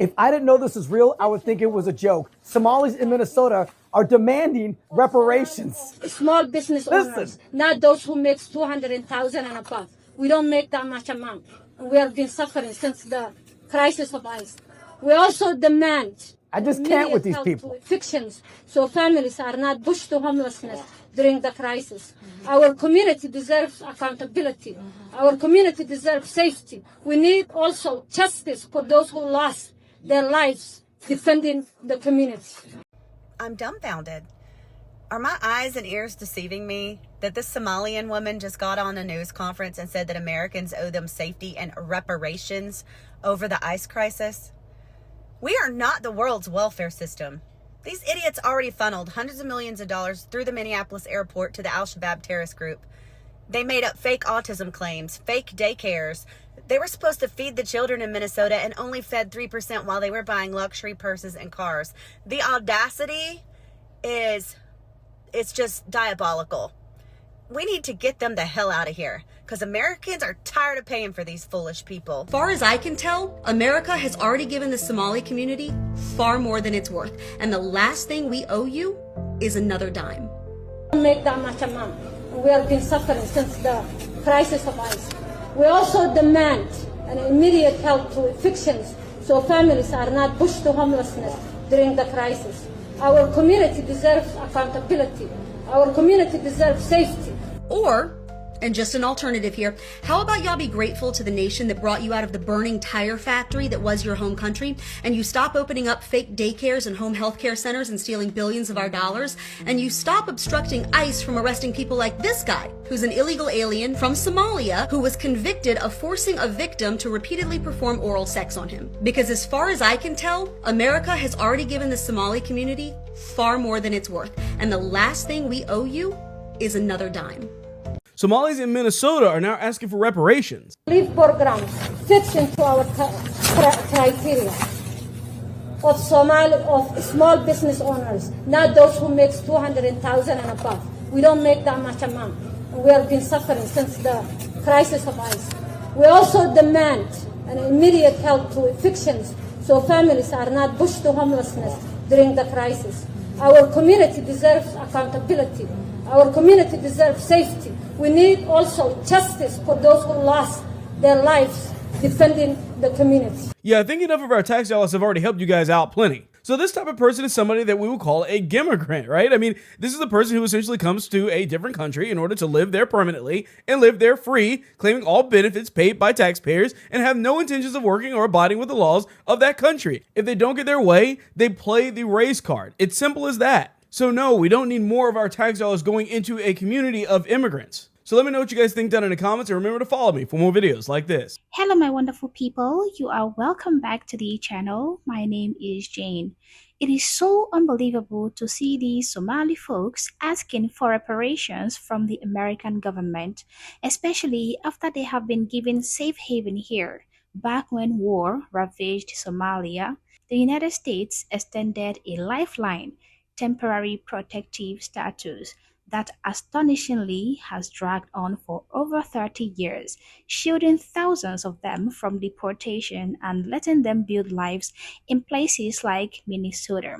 If I didn't know this was real, I would think it was a joke. Somalis in Minnesota are demanding reparations. Small business owners, not those who make 200,000 and above. We don't make that much amount. And we have been suffering since the crisis of ICE. We also demand I just can't with these people. Evictions, so families are not pushed to homelessness during the crisis. Our community deserves accountability. Our community deserves safety. We need also justice for those who lost their lives defending the community. I'm dumbfounded. Are my eyes and ears deceiving me that this Somalian woman just got on a news conference and said that Americans owe them safety and reparations over the ICE crisis? We are not the world's welfare system. These idiots already funneled hundreds of millions of dollars through the Minneapolis airport to the Al-Shabaab terrorist group. They made up fake autism claims, fake daycares. They were supposed to feed the children in Minnesota and only fed 3% while they were buying luxury purses and cars. The audacity it's just diabolical. We need to get them the hell out of here because Americans are tired of paying for these foolish people. As far as I can tell, America has already given the Somali community far more than it's worth. And the last thing we owe you is another dime. We don't make that much amount. We have been suffering since the crisis of ICE. We also demand an immediate help to evictions so families are not pushed to homelessness during the crisis. Our community deserves accountability. Our community deserves safety. Or, and just an alternative here, how about y'all be grateful to the nation that brought you out of the burning tire factory that was your home country, and you stop opening up fake daycares and home health care centers and stealing billions of our dollars, and you stop obstructing ICE from arresting people like this guy, who's an illegal alien from Somalia who was convicted of forcing a victim to repeatedly perform oral sex on him. Because as far as I can tell, America has already given the Somali community far more than it's worth, and the last thing we owe you is another dime. Somalis in Minnesota are now asking for reparations. Relief programs fits into our criteria of small business owners, not those who make 200,000 and above. We don't make that much amount. And we have been suffering since the crisis of ICE. We also demand an immediate help to evictions so families are not pushed to homelessness during the crisis. Our community deserves accountability. Our community deserves safety. We need also justice for those who lost their lives defending the community. Yeah, I think enough of our tax dollars have already helped you guys out plenty. So this type of person is somebody that we would call a gimmigrant, right? I mean, this is the person who essentially comes to a different country in order to live there permanently and live there free, claiming all benefits paid by taxpayers and have no intentions of working or abiding with the laws of that country. If they don't get their way, they play the race card. It's simple as that. So no, we don't need more of our tax dollars going into a community of immigrants. So let me know what you guys think down in the comments, and remember to follow me for more videos like this. Hello my wonderful people, you are welcome back to the channel. My name is Jane. It is so unbelievable to see these Somali folks asking for reparations from the American government, especially after they have been given safe haven here. Back when war ravaged Somalia, the United States extended a lifeline, temporary protective status, that astonishingly has dragged on for over 30 years, shielding thousands of them from deportation and letting them build lives in places like Minnesota.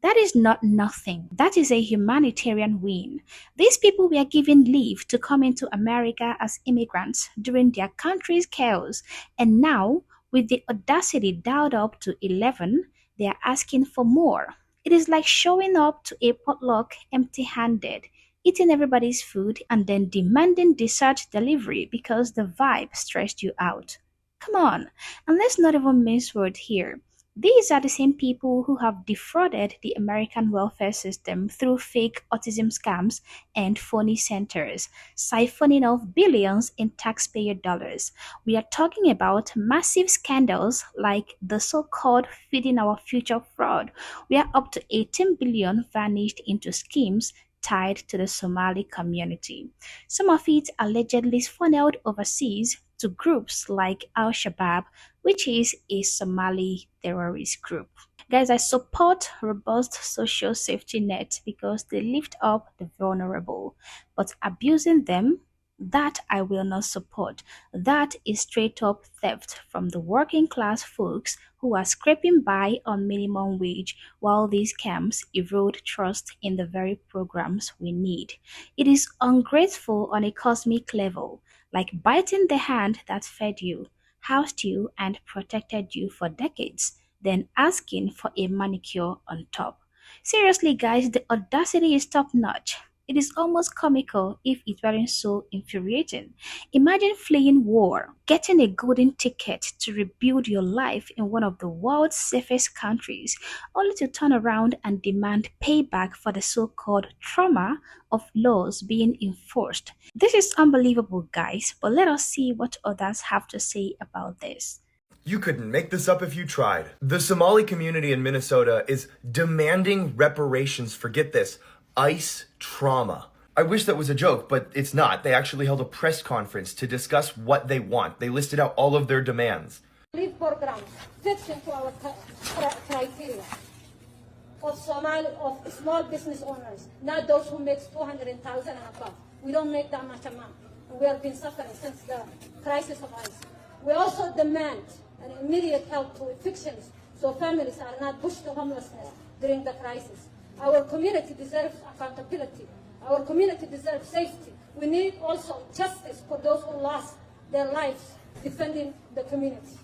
That is not nothing. That is a humanitarian win. These people were given leave to come into America as immigrants during their country's chaos, and now, with the audacity dialed up to 11, they are asking for more. It is like showing up to a potluck empty-handed, eating everybody's food and then demanding dessert delivery because the vibe stressed you out. Come on, and let's not even mince words here. These are the same people who have defrauded the American welfare system through fake autism scams and phony centers, siphoning off billions in taxpayer dollars. We are talking about massive scandals like the so-called Feeding Our Future fraud, where up to 18 billion vanished into schemes tied to the Somali community. Some of it allegedly funneled overseas to groups like Al-Shabaab, which is a Somali terrorist group. Guys, I support robust social safety nets because they lift up the vulnerable, but abusing them That I will not support. That is straight up theft from the working class folks who are scraping by on minimum wage while these camps erode trust in the very programs we need. It is ungrateful on a cosmic level, like biting the hand that fed you, housed you, and protected you for decades, then asking for a manicure on top. Seriously, guys, the audacity is top notch. It is almost comical if it weren't so infuriating. Imagine fleeing war, getting a golden ticket to rebuild your life in one of the world's safest countries, only to turn around and demand payback for the so called trauma of laws being enforced. This is unbelievable, guys, but let us see what others have to say about this. You couldn't make this up if you tried. The Somali community in Minnesota is demanding reparations for, get this, ICE trauma. I wish that was a joke, but it's not. They actually held a press conference to discuss what they want. They listed out all of their demands. Relief program fits into our criteria of small business owners, not those who make 200,000 and above. We don't make that much amount. And we have been suffering since the crisis of ICE. We also demand an immediate help to evictions so families are not pushed to homelessness during the crisis. Our community deserves accountability. Our community deserves safety. We need also justice for those who lost their lives defending the community.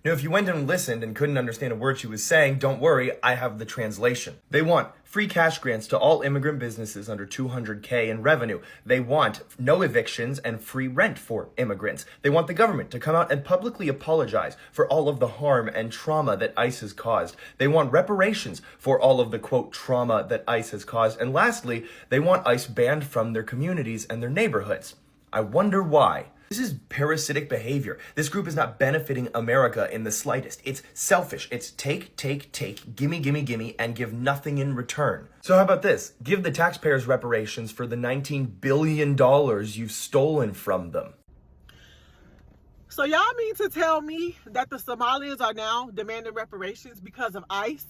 Now, if you went and listened and couldn't understand a word she was saying, don't worry, I have the translation. They want free cash grants to all immigrant businesses under 200K in revenue. They want no evictions and free rent for immigrants. They want the government to come out and publicly apologize for all of the harm and trauma that ICE has caused. They want reparations for all of the, quote, trauma that ICE has caused. And lastly, they want ICE banned from their communities and their neighborhoods. I wonder why. This is parasitic behavior. This group is not benefiting America in the slightest. It's selfish. It's take, gimme, and give nothing in return. So how about this? Give the taxpayers reparations for the $19 billion you've stolen from them. So y'all mean to tell me that the Somalians are now demanding reparations because of ICE?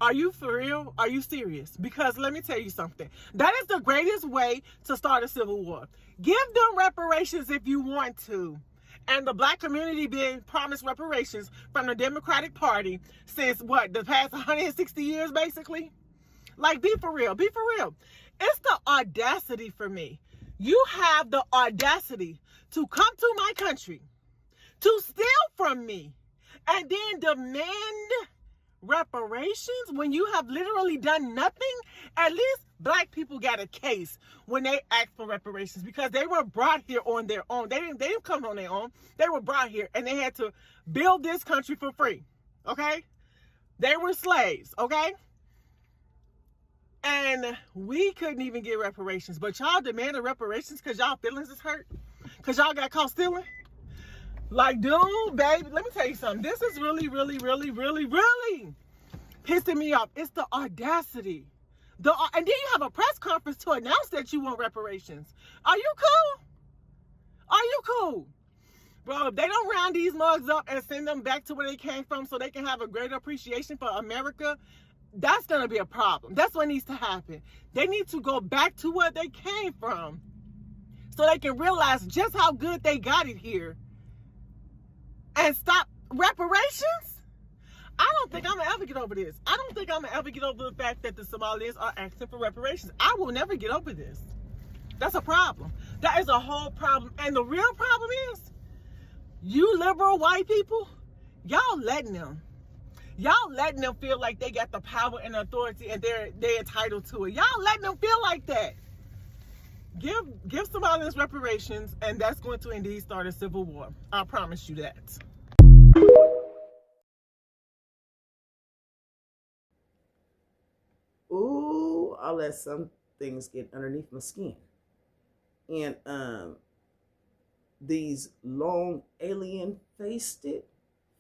Are you for real? Are you serious? Because let me tell you something. That is the greatest way to start a civil war. Give them reparations if you want to. And the black community been promised reparations from the Democratic Party since what, the past 160 years basically? Like, be for real. Be for real. It's the audacity for me. You have the audacity to come to my country, to steal from me, and then demand reparations when you have literally done nothing. At least black people got a case when they asked for reparations because they were brought here on their own. They didn't come on their own. They were brought here and they had to build this country for free. Okay? They were slaves, okay? And we couldn't even get reparations, but y'all demanded reparations because y'all feelings is hurt? Because y'all got caught stealing? Like, dude, baby, let me tell you something. This is really pissing me off. It's the audacity. And then you have a press conference to announce that you want reparations. Are you cool? Are you cool? Bro, if they don't round these mugs up and send them back to where they came from so they can have a greater appreciation for America, that's going to be a problem. That's what needs to happen. They need to go back to where they came from so they can realize just how good they got it here. And stop reparations? I don't think I'm going to ever get over this. I don't think I'm going to ever get over the fact that the Somalians are asking for reparations. I will never get over this. That's a problem. That is a whole problem. And the real problem is, you liberal white people, y'all letting them feel like they got the power and authority and they're entitled to it. Y'all letting them feel like that. Give Somalians reparations, and that's going to indeed start a civil war. I promise you that. Ooh, I'll let some things get underneath my skin. And these long alien-faced,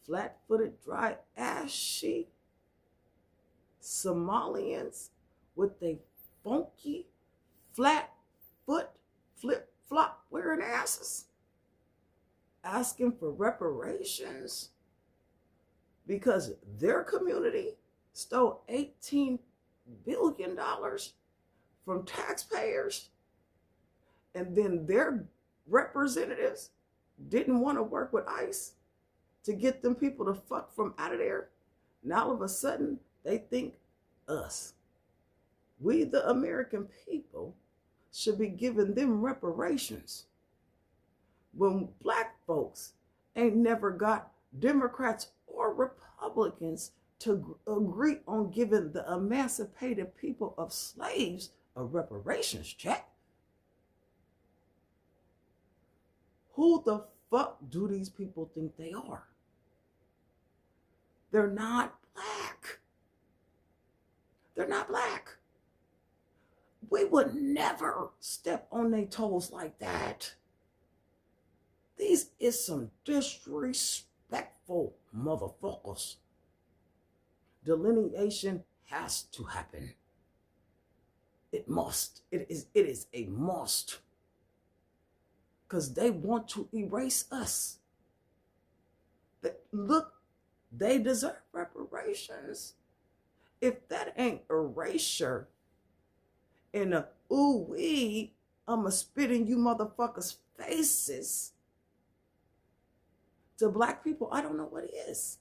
flat-footed, dry ashy Somalians with they funky, flat foot, flip-flop wearing asses asking for reparations because their community stole $18 billion from taxpayers. And then their representatives didn't want to work with ICE to get them people to fuck from out of there. Now all of a sudden, they think us, we the American people, should be giving them reparations. When black folks ain't never got Democrats or Republicans to agree on giving the emancipated people of slaves a reparations check. Who the fuck do these people think they are? They're not black. They're not black. We would never step on their toes like that. These is some disrespectful motherfuckers. Delineation has to happen. It must. It is a must. Because they want to erase us. Look, they deserve reparations. If that ain't erasure and a ooh-wee, I'ma spit in you motherfuckers' faces to black people, I don't know what is.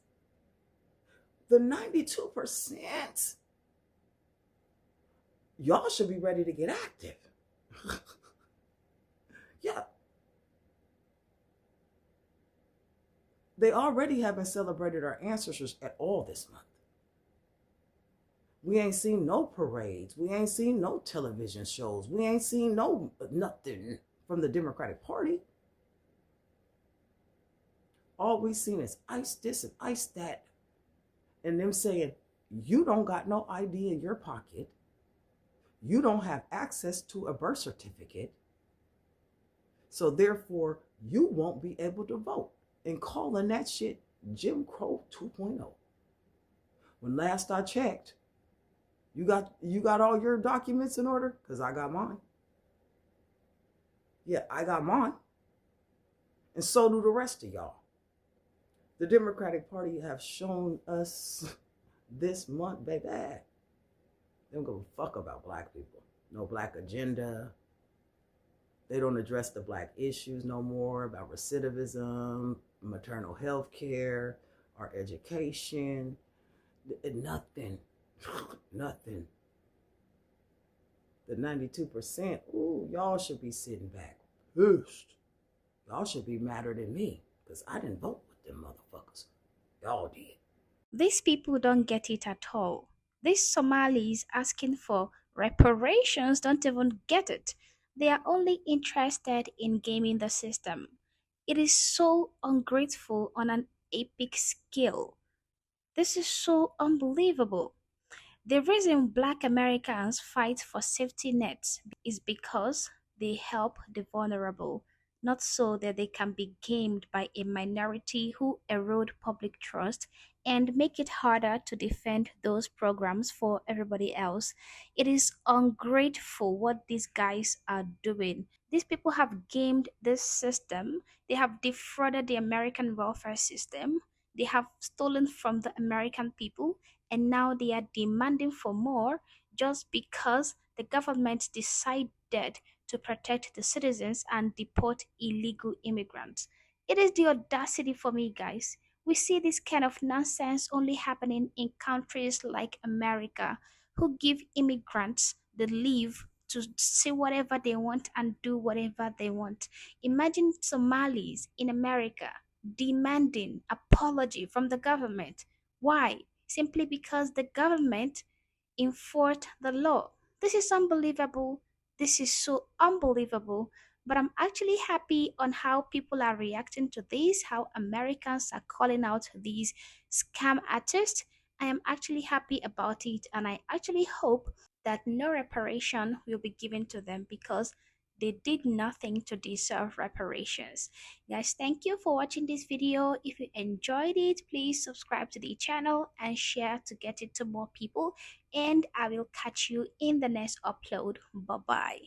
The 92%, y'all should be ready to get active. Yeah. They already haven't celebrated our ancestors at all this month. We ain't seen no parades. We ain't seen no television shows. We ain't seen nothing from the Democratic Party. All we seen is ice this and ice that. And them saying, you don't got no ID in your pocket. You don't have access to a birth certificate. So therefore, you won't be able to vote. And calling that shit Jim Crow 2.0. When last I checked, you got all your documents in order? Because I got mine. Yeah, I got mine. And so do the rest of y'all. The Democratic Party have shown us this month, baby, they don't give a fuck about black people. No black agenda. They don't address the black issues no more about recidivism, maternal health care, our education, nothing. Nothing. The 92%, ooh, y'all should be sitting back pissed. Y'all should be madder than me because I didn't vote with them motherfuckers. Y'all did. These people don't get it at all. These Somalis asking for reparations don't even get it. They are only interested in gaming the system. It is so ungrateful on an epic scale. This is so unbelievable. The reason Black Americans fight for safety nets is because they help the vulnerable, not so that they can be gamed by a minority who erode public trust and make it harder to defend those programs for everybody else. It is ungrateful what these guys are doing. These people have gamed this system, they have defrauded the American welfare system, they have stolen from the American people, and now they are demanding for more just because the government decided to protect the citizens and deport illegal immigrants. It is the audacity for me, guys. We see this kind of nonsense only happening in countries like America, who give immigrants the leave to say whatever they want and do whatever they want. Imagine Somalis in America demanding apology from the government. Why? Simply because the government enforced the law. This is unbelievable. This is so unbelievable. But I'm actually happy on how people are reacting to this, how Americans are calling out these scam artists. I am actually happy about it, and I actually hope that no reparation will be given to them because they did nothing to deserve reparations. Guys, thank you for watching this video. If you enjoyed it, please subscribe to the channel and share to get it to more people. And I will catch you in the next upload. Bye bye.